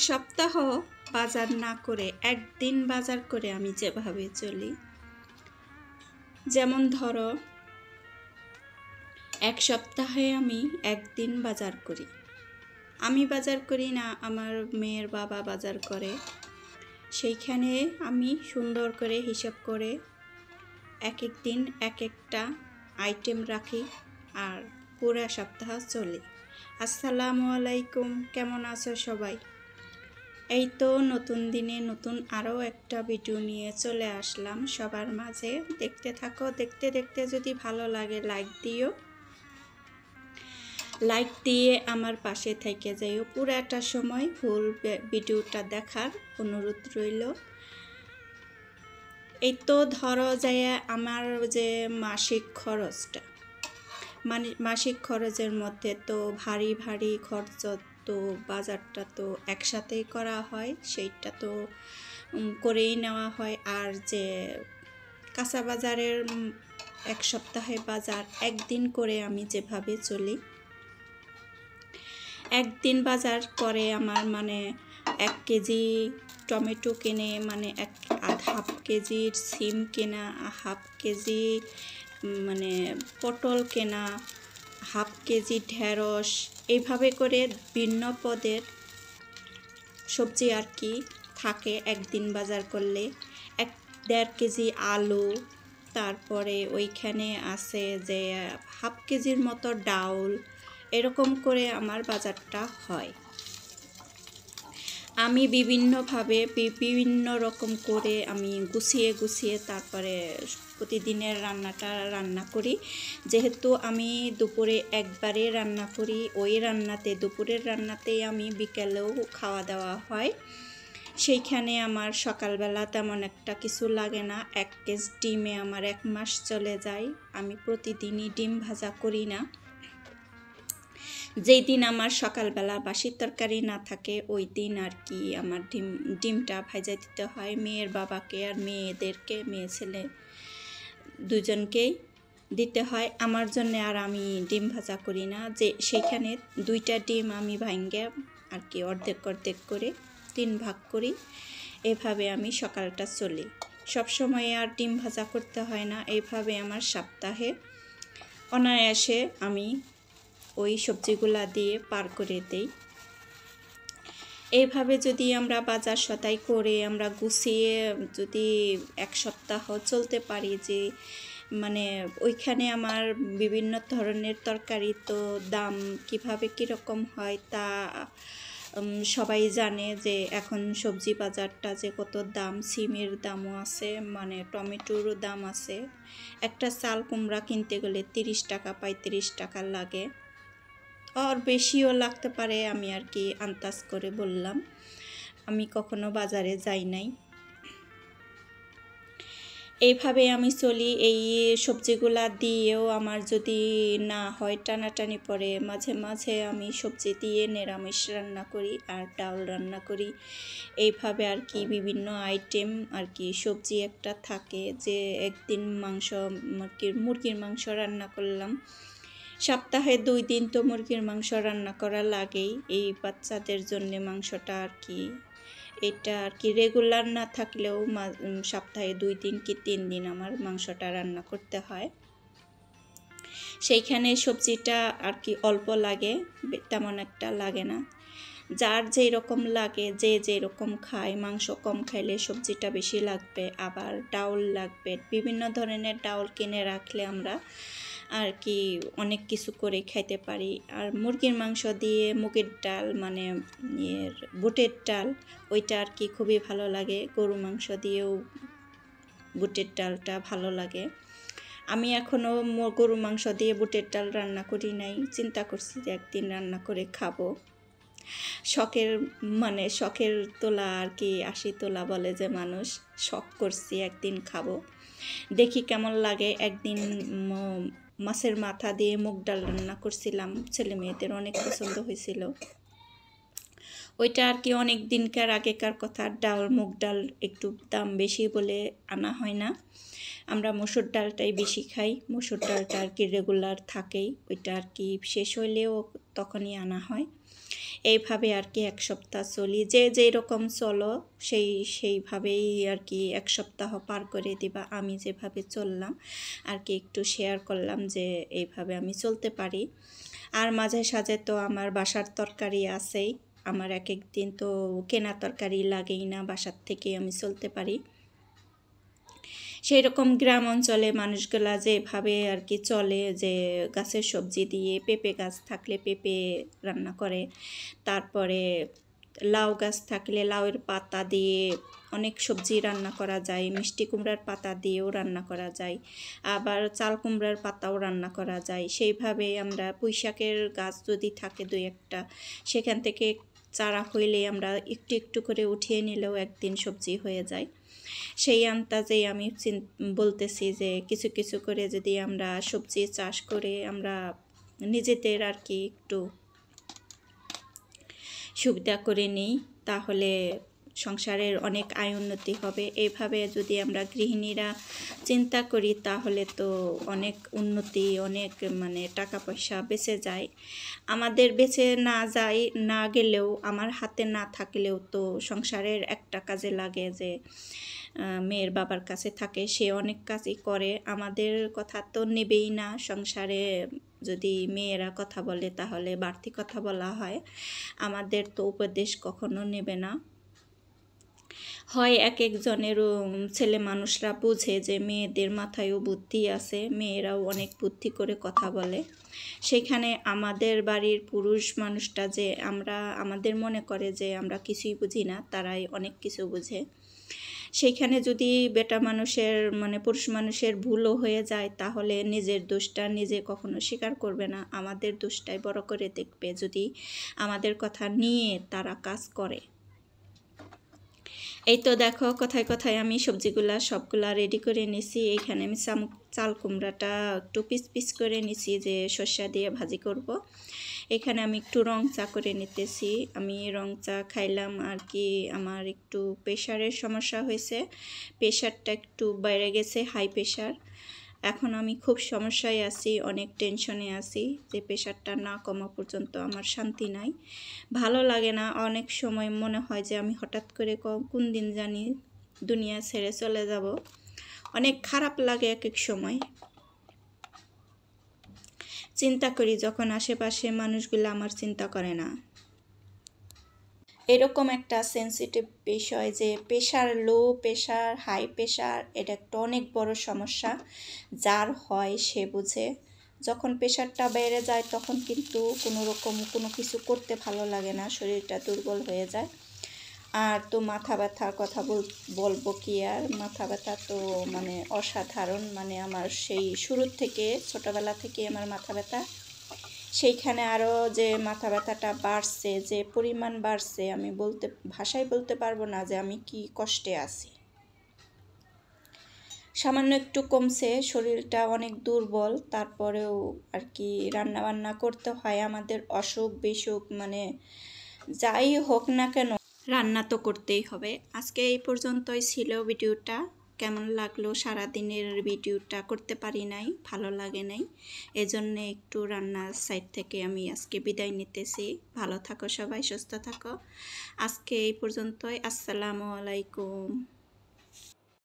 সপ্তাহ বাজার না করে একদিন বাজার করে আমি যেভাবে চলি, যেমন ধরো এক সপ্তাহে আমি একদিন বাজার করি। আমি বাজার করি না, আমার মেয়ের বাবা বাজার করে। সেইখানে আমি সুন্দর করে হিসাব করে এক এক দিন এক একটা আইটেম রাখি আর পুরো সপ্তাহ চলে। আসসালামু আলাইকুম, কেমন আছো সবাই? এই তো নতুন দিনে নতুন আরও একটা ভিডিও নিয়ে চলে আসলাম সবার মাঝে। দেখতে থাকো, দেখতে দেখতে যদি ভালো লাগে লাইক দিও, লাইক দিয়ে আমার পাশে থেকে যাইও। পুরো একটা সময় ফুল ভিডিওটা দেখার অনুরোধ রইল। এই তো ধরো যায় আমার যে মাসিক খরচটা, মানে মাসিক খরচের মধ্যে তো ভারী ভারী খরচ তো বাজারটা তো একসাথেই করা হয়, সেইটা তো করেই নেওয়া হয়। আর যে কাঁচা বাজারের এক সপ্তাহে বাজার একদিন করে আমি যেভাবে চলি, একদিন বাজার করে আমার মানে 1 কেজি টমেটো কিনে, মানে হাফ কেজির সিম কেনা, হাফ কেজি মানে পটল কেনা, হাফ কেজি ঢেঁড়স, এইভাবে করে ভিন্ন পদের সবজি আর কি থাকে একদিন বাজার করলে। 1.5 কেজি আলু, তারপরে ওইখানে আছে যে হাফ কেজির মতো ডাউল, এরকম করে আমার বাজারটা হয়। আমি বিভিন্নভাবে বিভিন্ন রকম করে আমি গুছিয়ে গুছিয়ে তারপরে প্রতিদিনের রান্নাটা রান্না করি। যেহেতু আমি দুপুরে একবারে রান্না করি, ওই রান্নাতে দুপুরের রান্নাতেই আমি বিকেলেও খাওয়া দাওয়া হয়। সেইখানে আমার সকালবেলা তেমন একটা কিছু লাগে না। 1 কেজি ডিমে আমার 1 মাস চলে যায়। আমি প্রতিদিনই ডিম ভাজা করি না। যেই দিন আমার সকালবেলা বাসি তরকারি না থাকে ওই দিন আর কি আমার ডিমটা ভাজা দিতে হয় মেয়ের বাবাকে আর মেয়েদেরকে, মেয়ে ছেলে দুজনকেই দিতে হয়। আমার জন্য আর আমি ডিম ভাজা করি না, যে সেইখানে 2টা ডিম আমি ভাঙ্গে আর কি অর্ধেক অর্ধেক করে 3 ভাগ করি। এভাবে আমি সকালটা চলি। সবসময় আর ডিম ভাজা করতে হয় না। এইভাবে আমার সপ্তাহে অনায়াসে আমি ওই সবজিগুলা দিয়ে পার করে দেই। এইভাবে যদি আমরা বাজার সদাই করে আমরা গুছিয়ে যদি এক সপ্তাহ চলতে পারি, যে মানে ওইখানে আমার বিভিন্ন ধরনের তরকারি তো দাম কিভাবে কীরকম হয় তা সবাই জানে, যে এখন সবজি বাজারটা যে কত দাম। সিমের দামও আছে, মানে টমেটোরও দাম আছে। একটা চাল কুমড়া কিনতে গেলে 30 টাকা 35 টাকা লাগে, আর বেশিও লাগতে পারে। আমি আর কি আন্দাজ করে বললাম, আমি কখনো বাজারে যাই নাই। এইভাবে আমি চলি। এই সবজিগুলা দিয়েও আমার যদি না হয় টানাটানি পড়ে, মাঝে মাঝে আমি সবজি দিয়ে নিরামিষ রান্না করি আর ডাল রান্না করি। এইভাবে আর কি বিভিন্ন আইটেম আর কি সবজি একটা থাকে, যে একদিন মাংস মুরগির মাংস রান্না করলাম। সপ্তাহে 2 দিন তো মুরগির মাংস রান্না করা লাগেই, এই বাচ্চাদের জন্য মাংসটা আর কি। এটা আর কি রেগুলার না থাকলেও সপ্তাহে 2 দিন কি 3 দিন আমার মাংসটা রান্না করতে হয়। সেইখানে সবজিটা আর কি অল্প লাগে, তেমন একটা লাগে না। যার যেই রকম লাগে, যে যেই রকম খায়, মাংস কম খাইলে সবজিটা বেশি লাগবে, আবার ডাউল লাগবে। বিভিন্ন ধরনের ডাউল কিনে রাখলে আমরা আর কি অনেক কিছু করে খাইতে পারি। আর মুরগির মাংস দিয়ে মুগের ডাল, মানে বুটের ডাল, ওইটা আর কি খুবই ভালো লাগে। গরু মাংস দিয়েও বুটের ডালটা ভালো লাগে। আমি এখনও গরু মাংস দিয়ে বুটের ডাল রান্না করি নাই, চিন্তা করছি যে একদিন রান্না করে খাবো। শখের তোলা আর কি, 80 তোলা বলে যে মানুষ, শখ করছি একদিন খাবো, দেখি কেমন লাগে। একদিন মাছের মাথা দিয়ে মুগ ডাল রান্না করছিলাম, ছেলে মেয়েদের অনেক পছন্দ হয়েছিল। ওইটা আর কি অনেক দিনকার আগেকার কথা। মুগ ডাল একটু দাম বেশি বলে আনা হয় না, আমরা মসুর ডালটাই বেশি খাই। মসুর ডালটা আর কি রেগুলার থাকেই, ওইটা আর কি শেষ হইলেও তখনই আনা হয়। এইভাবে আর কি 1 সপ্তাহ চলি। যে যেই রকম চলো সেইভাবেই আর কি 1 সপ্তাহ পার করে দিবা। আমি যেভাবে চললাম আর কি একটু শেয়ার করলাম যে এইভাবে আমি চলতে পারি। আর মাঝে সাঝে তো আমার বাসার তরকারি আছেই। আমার এক দিন তো কেনা তরকারি লাগেই না, বাসার থেকে আমি চলতে পারি। সেই রকম গ্রাম অঞ্চলে মানুষগুলা যেভাবে আর কি চলে, যে গাছের সবজি দিয়ে, পেঁপে গাছ থাকলে পেঁপে রান্না করে, তারপরে লাউ গাছ থাকলে লাউয়ের পাতা দিয়ে অনেক সবজি রান্না করা যায়, মিষ্টি কুমড়ার পাতা দিয়েও রান্না করা যায়, আবার চাল কুমড়ার পাতাও রান্না করা যায়। সেইভাবে আমরা পুঁইশাকের গাছ যদি থাকে 2-1টা, সেখান থেকে চারা হইলে আমরা একটু একটু করে উঠিয়ে নিলেও একদিন সবজি হয়ে যায়। সেই আন্দাজেই আমি বলতেছি যে কিছু কিছু করে যদি আমরা সবজি চাষ করে আমরা নিজেদের আর কি একটু সুবিধা করে নিই, তাহলে সংসারের অনেক আয় উন্নতি হবে। এইভাবে যদি আমরা গৃহিণীরা চিন্তা করি তাহলে তো অনেক উন্নতি, অনেক মানে টাকা পয়সা বেঁচে যায়। আমাদের বেঁচে না গেলেও, আমার হাতে না থাকলেও তো সংসারের একটা কাজে লাগে, যে মেয়ের বাবার কাছে থাকে, সে অনেক কাজই করে, আমাদের কথা তো নেবেই না। সংসারে যদি মেয়েরা কথা বলে তাহলে বাড়তি কথা বলা হয়, আমাদের তো উপদেশ কখনো নেবে না। হয় একজনেরও ছেলে মানুষরা বুঝে যে মেয়েদের মাথায়ও বুদ্ধি আছে, মেয়েরাও অনেক বুদ্ধি করে কথা বলে। সেখানে আমাদের বাড়ির পুরুষ মানুষটা যে আমাদের মনে করে যে আমরা কিছুই বুঝি না, তারাই অনেক কিছু বুঝে। সেইখানে যদি বেটা মানুষের মানে পুরুষ মানুষের ভুলও হয়ে যায়, তাহলে নিজের দোষটা নিজে কখনো স্বীকার করবে না, আমাদের দোষটাই বড় করে দেখবে যদি আমাদের কথা নিয়ে তারা কাজ করে। এই তো দেখো কথায় কথায় আমি সবজিগুলা সবগুলা রেডি করে নিছি। এইখানে আমি চাল কুমড়াটা একটু পিস পিস করে নিছি, যে সর্ষা দিয়ে ভাজি করব। এখানে আমি একটু রং চা করে নিতেছি। আমি রং চা খাইলাম আর কি, আমার একটু প্রেশারের সমস্যা হয়েছে, প্রেশারটা একটু বেড়ে গেছে, হাই প্রেশার। এখন আমি খুব সমস্যায় আছি, অনেক টেনশনে আছি, যে প্রেশারটা না কমা পর্যন্ত আমার শান্তি নাই, ভালো লাগে না। অনেক সময় মনে হয় যে আমি হঠাৎ করে কোন দিন জানি দুনিয়া ছেড়ে চলে যাব, অনেক খারাপ লাগে এক এক সময়। চিন্তা করি যখন আশেপাশে মানুষগুলো আমার চিন্তা করে না। এরকম একটা সেন্সিটিভ বিষয় যে pressure, low pressure, high pressure, এটা একটা অনেক বড় সমস্যা, যার হয় সে বুঝে। যখন প্রেশারটা বেড়ে যায় তখন কিন্তু কোনো কিছু করতে ভালো লাগে না, শরীরটা দুর্বল হয়ে যায়। আর তো মাথা ব্যথার কথা বলবো কি আর, মাথা ব্যথা তো মানে অসাধারণ, মানে আমার সেই শুরুর থেকে ছোটোবেলা থেকে আমার মাথা ব্যথা। সেইখানে আরও যে মাথা ব্যথাটা বাড়ছে, যে পরিমাণ বাড়ছে, আমি ভাষায় বলতে পারবো না যে আমি কি কষ্টে আছি। সামান্য একটু কমছে, শরীরটা অনেক দুর্বল, তারপরেও আর কি রান্না বান্না করতে হয় আমাদের, অসুখ বিসুখ মানে যাই হোক না কেন রান্না তো করতেই হবে। আজকে এই পর্যন্তই ছিল ভিডিওটা। কেমন লাগলো, সারাদিনের ভিডিওটা করতে পারি নাই, ভালো লাগে নাই, এজন্য একটু রান্নার সাইড থেকে আমি আজকে বিদায় নিতেছি। ভালো থাকো সবাই, সুস্থ থাকো। আজকে এই পর্যন্তই। আসসালামু আলাইকুম।